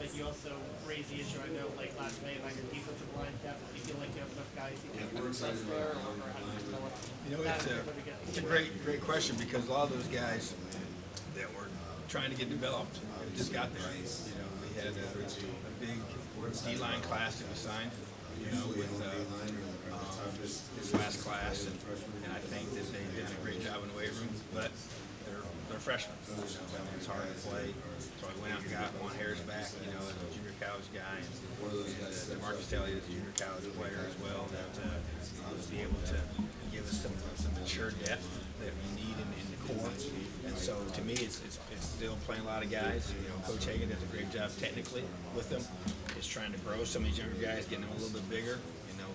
like you also raised the issue, I know, like last May about your defensive line depth. Do you feel like you have enough guys you can trust there, or how do you develop that It's and a, everybody get it's a great question because a lot of those guys that were trying to get developed just got there. We had a big D-line class that we signed, with this last class, and I think that they've done a great job in the weight room, but they're freshmen. It's hard to play. So I went out and got Juan Harris back, as a junior college guy, and Marcus Telly is a junior college player as well, that will be able to give us some mature depth that we need in the core. And so to me, it's still playing a lot of guys. Coach Hagan does a great job technically with them. Is trying to grow some of these younger guys, getting them a little bit bigger.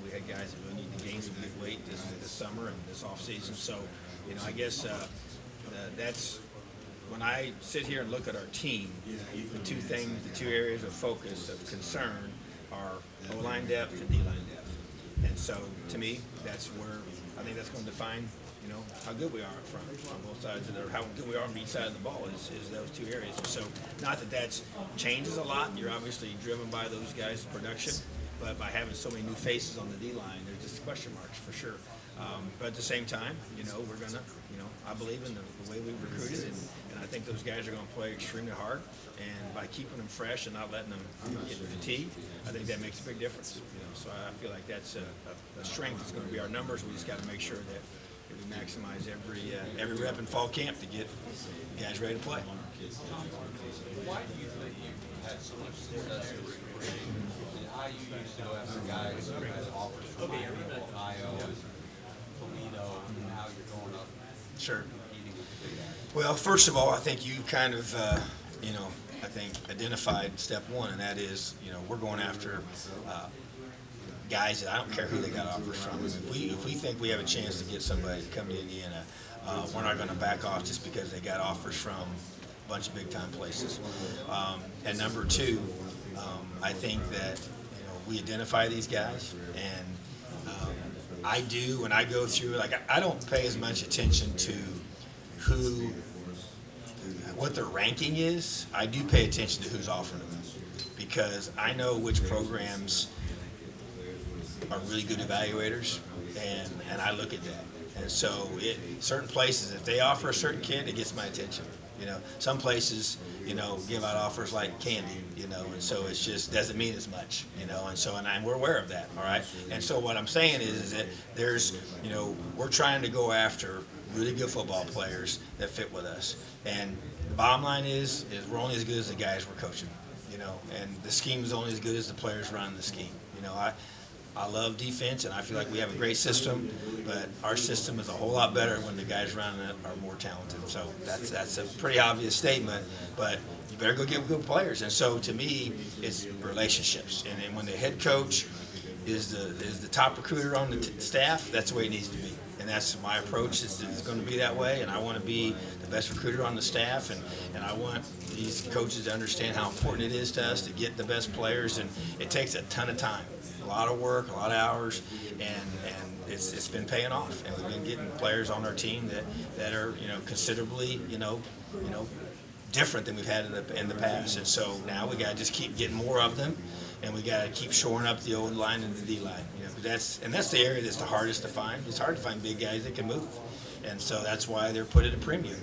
We had guys that really need to gain some good weight this summer and this off season. So, I guess that's when I sit here and look at our team. The two areas of focus of concern are O-line depth and D-line depth. And so, to me, that's where I think that's going to define, how good we are up front on both sides of how good we are on each side of the ball is those two areas. So, not that changes a lot. You're obviously driven by those guys' production. But by having so many new faces on the D-line, there's just question marks for sure. But at the same time, we're going to, I believe in the way we've recruited, and I think those guys are going to play extremely hard. And by keeping them fresh and not letting them get fatigued, I think that makes a big difference. So I feel like that's a strength. It's going to be our numbers. We just got to make sure that we maximize every rep in fall camp to get guys ready to play. Why do you think you had so much success in recruiting? How you used to go after guys who had offers from Miami, Ohio, Toledo, and now you're going up Sure. competing with the big guys? Well, first of all, I think you kind of, I think identified step one, and that is, we're going after guys that I don't care who they got offers from. If we think we have a chance to get somebody to come to Indiana, we're not going to back off just because they got offers from a bunch of big-time places. And number two, I think that we identify these guys, and I do when I go through. I don't pay as much attention to what their ranking is. I do pay attention to who's offering them because I know which programs are really good evaluators, and I look at that. And so, certain places, if they offer a certain kid, it gets my attention. Some places, give out offers like candy, and so it's just doesn't mean as much, and we're aware of that, all right? And so what I'm saying is that there's, we're trying to go after really good football players that fit with us. And the bottom line is we're only as good as the guys we're coaching, and the scheme is only as good as the players running the scheme. I love defense, and I feel like we have a great system, but our system is a whole lot better when the guys running it are more talented. So that's a pretty obvious statement, but you better go get good players. And so to me, it's relationships. And then when the head coach is the top recruiter on the staff, that's the way it needs to be. And that's my approach. It's going to be that way, and I want to be the best recruiter on the staff, and I want these coaches to understand how important it is to us to get the best players, and it takes a ton of time. A lot of work, a lot of hours, and it's been paying off. And we've been getting players on our team that are considerably different than we've had in the past. And so now we got to just keep getting more of them, and we got to keep shoring up the O line and the D line. That's the area that's the hardest to find. It's hard to find big guys that can move. And so that's why they're put at a premium,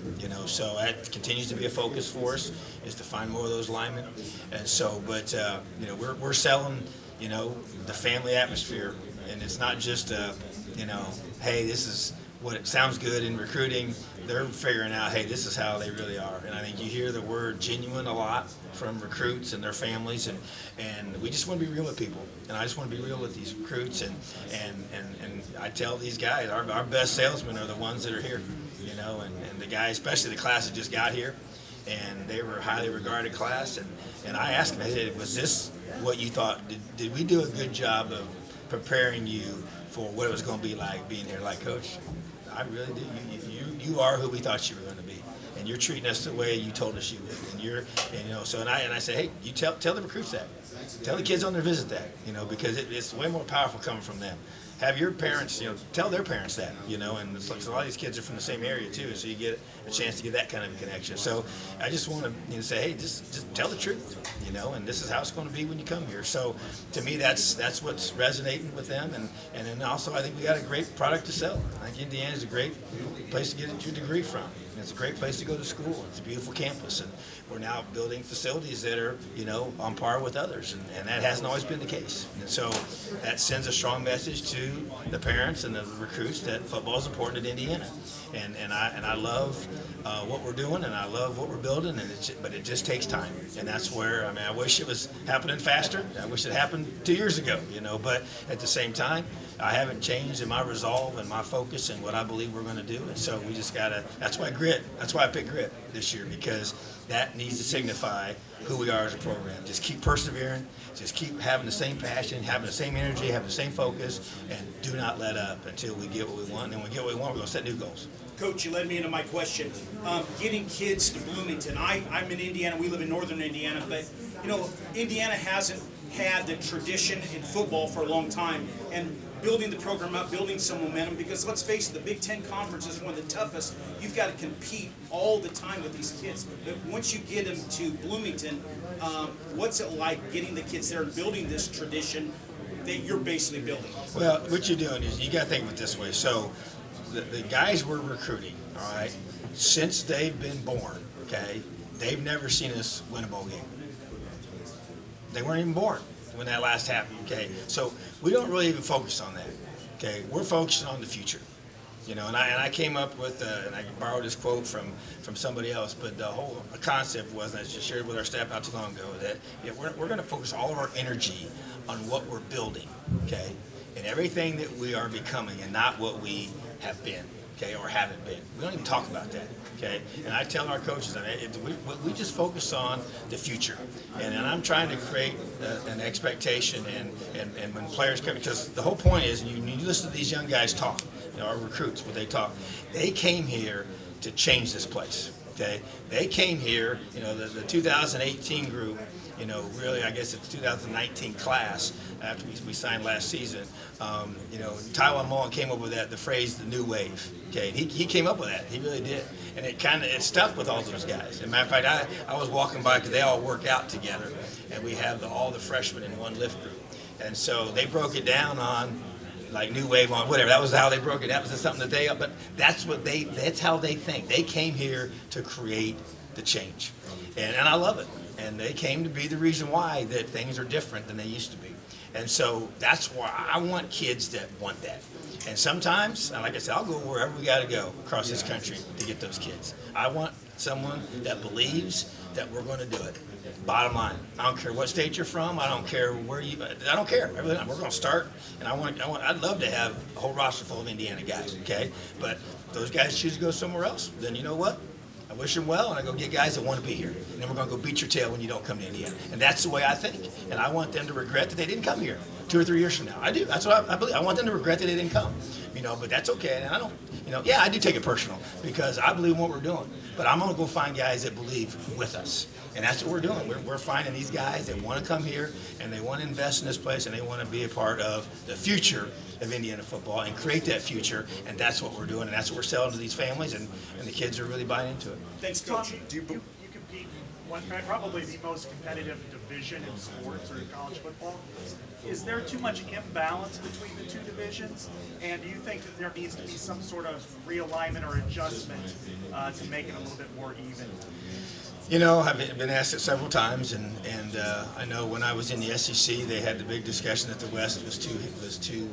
So that continues to be a focus for us, is to find more of those linemen. And so, but we're selling, the family atmosphere, and it's not just hey, this is what it sounds good in recruiting. They're figuring out, hey, this is how they really are. And I think you hear the word genuine a lot from recruits and their families, and we just want to be real with people. And I just want to be real with these recruits, and I tell these guys, our best salesmen are the ones that are here, and the guys, especially the class that just got here, and they were a highly regarded class, and I asked them, I said, was this what you thought? Did we do a good job of preparing you for what it was going to be like being here? Like, Coach, I really do. You are who we thought you were going to be, and you're treating us the way you told us you would. And I say, hey, you tell the recruits that, tell the kids on their visit that, because it's way more powerful coming from them. have your parents, tell their parents that, and it's like, so a lot of these kids are from the same area too, so you get a chance to get that kind of connection. So I just want to say, hey, just tell the truth, and this is how it's going to be when you come here. So to me, that's what's resonating with them, and then also I think we got a great product to sell. I think Indiana is a great place to get your degree from. It's a great place to go to school. It's a beautiful campus, and we're now building facilities that are, on par with others, and that hasn't always been the case. And so that sends a strong message to the parents and the recruits that football is important at Indiana, and I love what we're doing, and I love what we're building, but it just takes time, and that's where I wish it was happening faster. I wish it happened 2 years ago, but at the same time, I haven't changed in my resolve and my focus and what I believe we're going to do, and so we just gotta. That's why grit. That's why I picked grit this year, because that needs to signify who we are as a program. Just keep persevering, just keep having the same passion, having the same energy, having the same focus, and do not let up until we get what we want. And when we get what we want, we're going to set new goals. Coach, you led me into my question. Getting kids to Bloomington. I'm in Indiana. We live in northern Indiana, but Indiana hasn't had the tradition in football for a long time, and building the program up, building some momentum, because let's face it, the Big Ten Conference is one of the toughest. You've got to compete all the time with these kids. But once you get them to Bloomington, what's it like getting the kids there and building this tradition that you're basically building? Well, what you're doing is you got to think of it this way. So the guys we're recruiting, all right, since they've been born, okay, they've never seen us win a bowl game. They weren't even born when that last happened, okay? So we don't really even focus on that, okay? We're focusing on the future, and I came up with, and I borrowed this quote from somebody else, but the whole concept was, and I just shared with our staff not too long ago, that we're going to focus all of our energy on what we're building, okay? And everything that we are becoming, and not what we have been, okay, or haven't been. We don't even talk about that, okay? And I tell our coaches, we just focus on the future. And I'm trying to create an expectation and when players come, because the whole point is, you listen to these young guys talk, our recruits, what they talk. They came here to change this place, okay? They came here, the 2018 group, really, I guess it's the 2019 class after we signed last season. Tywone Mullen came up with the phrase, the new wave. Okay, he came up with that. He really did, and it stuck with all those guys. As a matter of fact, I was walking by because they all work out together, and we have all the freshmen in one lift group, and so they broke it down on like new wave on whatever. That was how they broke it. That was something that but that's how they think. They came here to create the change, and I love it. And they came to be the reason why that things are different than they used to be. And so that's why I want kids that want that. And sometimes, like I said, I'll go wherever we got to go across this country to get those kids. I want someone that believes that we're going to do it. Bottom line, I don't care what state you're from. I don't care I don't care. We're going to start, and I'd love to have a whole roster full of Indiana guys, okay? But if those guys choose to go somewhere else, then you know what? I wish them well, and I go get guys that want to be here. And then we're going to go beat your tail when you don't come to Indiana. And that's the way I think. And I want them to regret that they didn't come here 2 or 3 years from now. I do. That's what I believe. I want them to regret that they didn't come. But that's okay. And I don't, I do take it personal because I believe in what we're doing. But I'm going to go find guys that believe with us. And that's what we're doing. We're finding these guys that want to come here, and they want to invest in this place, and they want to be a part of the future of Indiana football and create that future. And that's what we're doing, and that's what we're selling to these families, and the kids are really buying into it. Thanks, Coach. You compete in probably the most competitive division in sports or in college football. Is there too much imbalance between the two divisions? And do you think that there needs to be some sort of realignment or adjustment to make it a little bit more even? I've been asked it several times, and I know when I was in the SEC, they had the big discussion that the West was too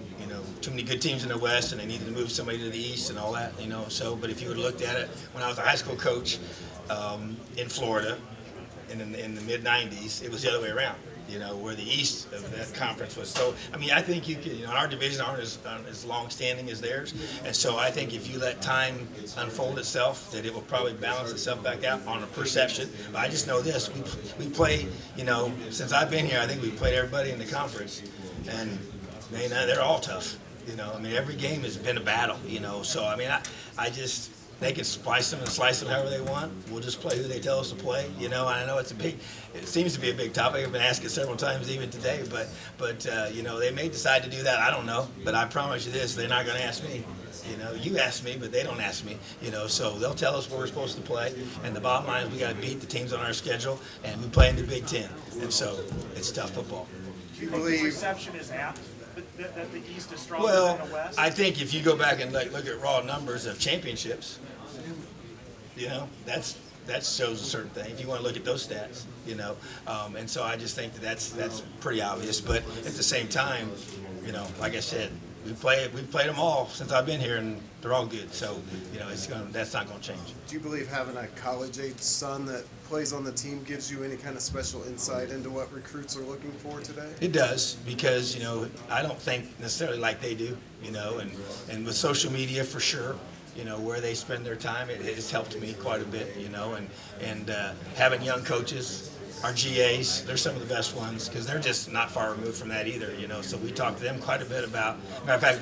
many good teams in the West, and they needed to move somebody to the East and all that, So, but if you would have looked at it when I was a high school coach in Florida in the mid '90s, it was the other way around. Where the East of that conference was. So, I think you can, our divisions aren't as long-standing as theirs. And so I think if you let time unfold itself, that it will probably balance itself back out on a perception. But I just know this, we play, since I've been here, I think we've played everybody in the conference. And, they're all tough. Every game has been a battle, So, I they can splice them and slice them however they want. We'll just play who they tell us to play. You know, I know it seems to be a big topic. I've been asked it several times even today. But you know, they may decide to do that. I don't know. But I promise you this: they're not going to ask me. You know, you ask me, but they don't ask me. You know, so they'll tell us where we're supposed to play. And the bottom line is we got to beat the teams on our schedule, and we play in the Big Ten. And so it's tough football. Do you think the perception is apt that the East is stronger Well, than the West? I think if you go back and look at raw numbers of championships, you know, that shows a certain thing. If you want to look at those stats, you know, and so I just think that's pretty obvious. But at the same time, you know, like I said, we've played them all since I've been here, and they're all good. So, you know, that's not going to change. Do you believe having a college-age son that plays on the team gives you any kind of special insight into what recruits are looking for today? It does, because, you know, I don't think necessarily like they do, you know, and with social media for sure, you know, where they spend their time, it has helped me quite a bit, you know, and having young coaches, our GAs, they're some of the best ones because they're just not far removed from that either, you know. So we talked to them quite a bit about. Matter of fact,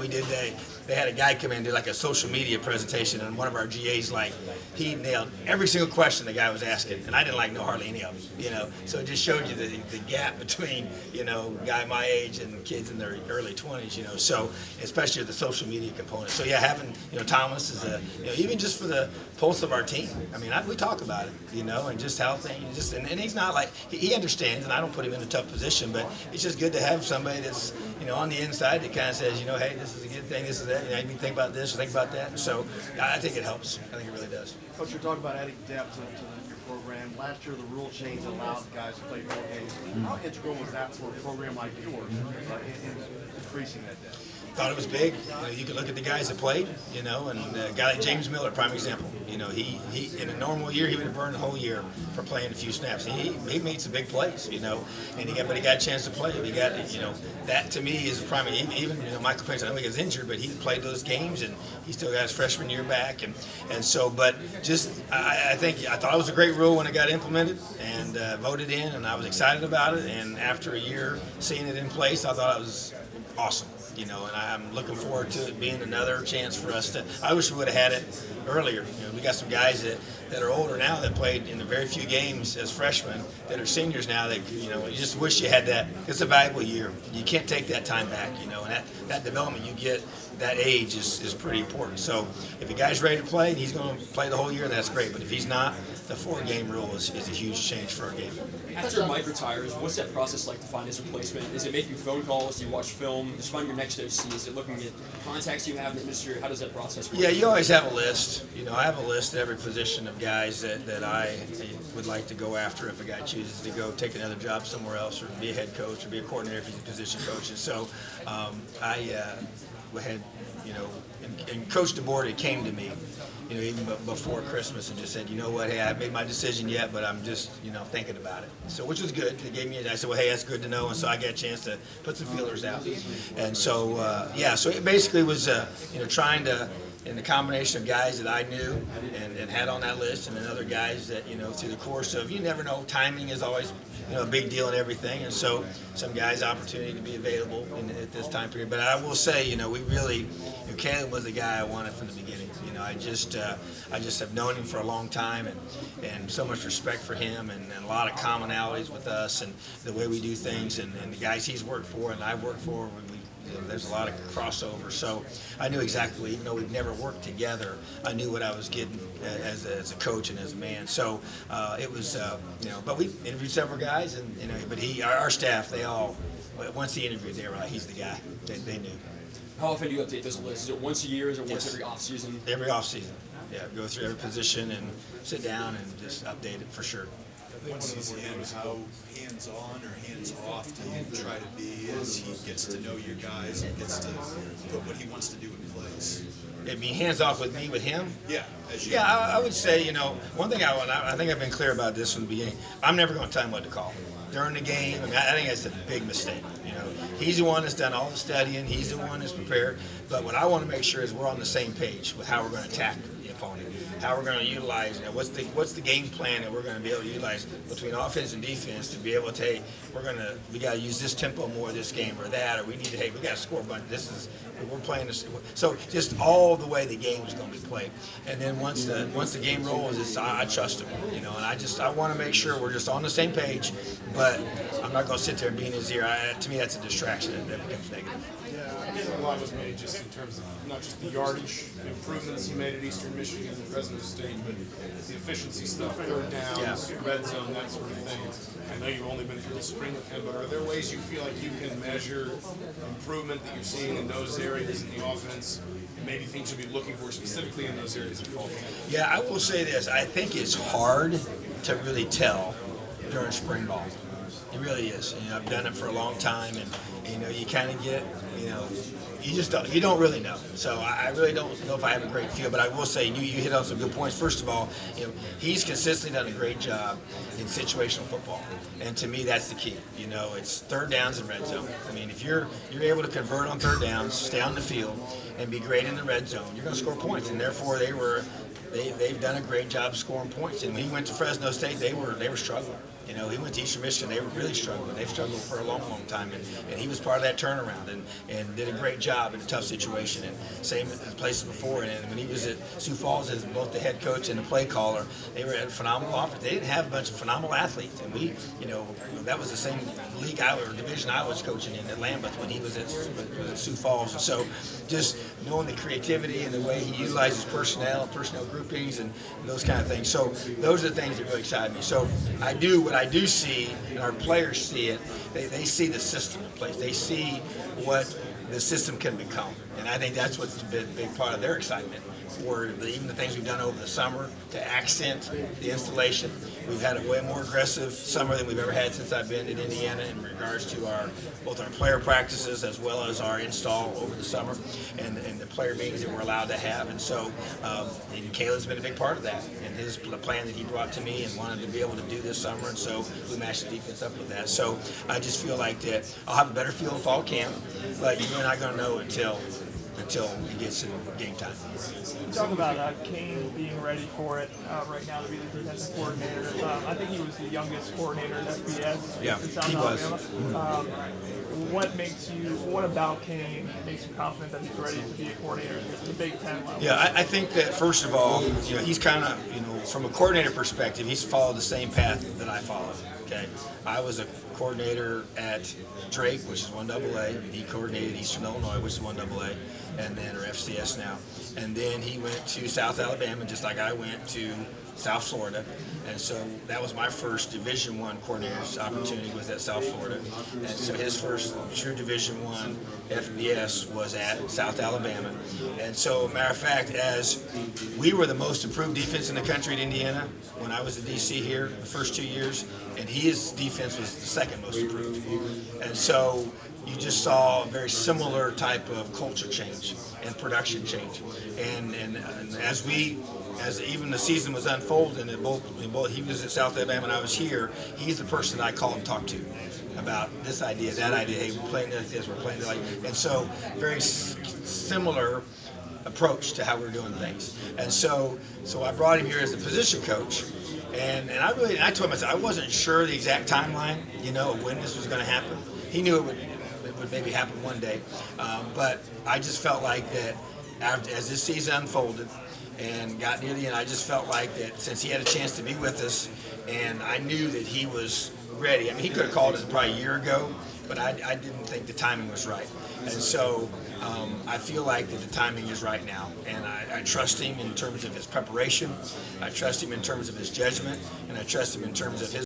they had a guy come in and do like a social media presentation, and one of our GAs, like, he nailed every single question the guy was asking, and I didn't know hardly any of them, you know. So it just showed you the gap between, you know, a guy my age and kids in their early 20s, you know. So especially the social media component. So yeah, having, you know, Thomas is you know, even just for the pulse of our team. I mean, we talk about it, you know, and just how things and he's not like. He understands, and I don't put him in a tough position, but it's just good to have somebody that's, you know, on the inside that kind of says, you know, hey, this is a good thing, this is that, you know, you think about this or think about that. And so I think it helps. I think it really does. Coach, you're talking about adding depth to your program. Last year, the rule change allowed guys to play 4 games. How integral was that for a program like yours in increasing that depth? Thought it was big. You know, you could look at the guys that played, you know, and a guy like James Miller, prime example. You know, he in a normal year, he would have burned the whole year for playing a few snaps. He made some big plays, you know, but he got a chance to play. He got, you know, that to me is a prime. Even, you know, Michael Penix, I know he was injured, but he played those games, and he still got his freshman year back, and so. But just, I thought it was a great rule when it got implemented and voted in, and I was excited about it. And after a year seeing it in place, I thought it was awesome. You know, and I'm looking forward to it being another chance for us to. I wish we would have had it earlier. You know, we got some guys that are older now that played in the very few games as freshmen that are seniors now. That, you know, you just wish you had that. It's a valuable year. You can't take that time back. You know, and that development you get that age is pretty important. So if a guy's ready to play and he's going to play the whole year, that's great. But if he's not, the 4-game rule is a huge change for our game. After Mike retires, what's that process like to find his replacement? Is it making phone calls? Do you watch film? Just find your next OC? Is it looking at contacts you have in the industry? How does that process work? Yeah, you always have a list. You know, I have a list at every position of guys that I would like to go after if a guy chooses to go take another job somewhere else or be a head coach or be a coordinator if he's a position coach. And so I had, you know, and Coach DeBoer came to me, you know, even before Christmas and just said, you know what, hey, I haven't made my decision yet, but I'm just, you know, thinking about it. So, which was good. They gave me, I said, well, hey, that's good to know. And so I got a chance to put some feelers out. And so, yeah, so it basically was, you know, trying to, in the combination of guys that I knew and had on that list, and then other guys that, you know, through the course of, you never know, timing is always, you know, a big deal in everything. And so some guys' opportunity to be available at this time period. But I will say, you know, we really, you know, Caleb was the guy I wanted from the beginning. You know, I just have known him for a long time, and so much respect for him, and a lot of commonalities with us and the way we do things, and the guys he's worked for and I've worked for. There's a lot of crossover, so I knew exactly, even though we've never worked together, I knew what I was getting as a coach and as a man. So it was, you know, but we interviewed several guys, and, you know, but our staff, they all, once he interviewed, they were like, he's the guy. They knew. How often do you update those lists? Is it once a year? Is it once every off season? Every off season. Yeah, go through every position and sit down and just update it for sure. Once he's in, how hands-on or hands-off do you try to be as he gets to know your guys and gets to put what he wants to do in place? I mean, hands-off with me, with him? Yeah. As you Yeah, I would say, you know, one thing I think I've been clear about this from the beginning. I'm never going to tell him what to call during the game. I mean, I think that's a big mistake. You know, he's the one that's done all the studying. He's the one that's prepared. But what I want to make sure is we're on the same page with how we're going to attack. You opponent, how we're going to utilize, what's the game plan that we're going to be able to utilize between offense and defense to be able to, hey, we got to use this tempo more this game or that, or we need to, hey, we got to score a bunch. We're playing this. So just all the way the game is going to be played, and then once the game rolls, I trust them, and I want to make sure we're just on the same page, but I'm not going to sit there and be in his ear. To me, that's a distraction that becomes negative. Yeah, I think a lot was made just in terms of not just the yardage improvements he made at Eastern Michigan and Fresno State, but the efficiency stuff, third downs, red zone, that sort of thing. I know you've only been through the spring with him, but are there ways you feel like you can measure improvement that you're seeing in those areas in the offense, and maybe things you'll be looking for specifically in those areas in fall camp? Yeah, I will say this. I think it's hard to really tell during spring ball. It really is. I've done it for a long time, and you kind of get, you don't really know. So I really don't know if I have a great feel, but I will say you hit on some good points. First of all, he's consistently done a great job in situational football, and to me that's the key. It's third downs and red zone. I mean, if you're able to convert on third downs, stay on the field, and be great in the red zone, you're going to score points, and therefore they've done a great job scoring points. And when he went to Fresno State, they were struggling. He went to Eastern Michigan. They were really struggling. They've struggled for a long, long time, and he was part of that turnaround and did a great job in a tough situation. And same as places before. And when he was at Sioux Falls as both the head coach and the play caller, they were at a phenomenal offense. They didn't have a bunch of phenomenal athletes, and that was the same league or division I was coaching in at Lambeth when he was at Sioux Falls. And so, just knowing the creativity and the way he utilizes personnel groupings, and those kind of things. So those are the things that really excite me. So what I do see, and our players see it, they see the system in place. They see what the system can become. And I think that's what's a big part of their excitement, or even the things we've done over the summer to accent the installation. We've had a way more aggressive summer than we've ever had since I've been in Indiana in regards to both our player practices as well as our install over the summer and the player meetings that we're allowed to have. And so and Caleb's been a big part of that, and his plan that he brought to me and wanted to be able to do this summer, and so we matched the defense up with that. So I just feel like that I'll have a better feel of fall camp, but you're not going to know until it gets in game time. Talk about Kane being ready for it right now to be the defensive coordinator. I think he was the youngest coordinator at FBS in South Alabama. What about Kane makes you confident that he's ready to be a coordinator at the Big Ten level? Yeah, I think that first of all, he's kind of, from a coordinator perspective, he's followed the same path that I followed. Okay, I was a coordinator at Drake, which is 1AA, and he coordinated Eastern Illinois, which is 1AA, and then, or FCS now. And then he went to South Alabama, just like I went to South Florida. And so that was my first Division I coordinator's opportunity, was at South Florida. And so his first true Division I FBS was at South Alabama. And so, matter of fact, as we were the most improved defense in the country at Indiana when I was the DC here the first 2 years, and his defense was the second most improved. And so you just saw a very similar type of culture change and production change. And as even the season was unfolding, and both he was at South Alabama and I was here, he's the person I call and talk to about this idea, that idea. Hey, we're playing like this, we're playing like, and so very similar approach to how we're doing things. And so I brought him here as a position coach, and I told him, I said, I wasn't sure the exact timeline, of when this was going to happen. He knew it would maybe happen one day, but I just felt like that as this season unfolded and got near the end, I just felt like that since he had a chance to be with us, and I knew that he was ready. I mean, he could have called it probably a year ago, but I didn't think the timing was right. And so I feel like that the timing is right now, and I trust him in terms of his preparation, I trust him in terms of his judgment, and I trust him in terms of his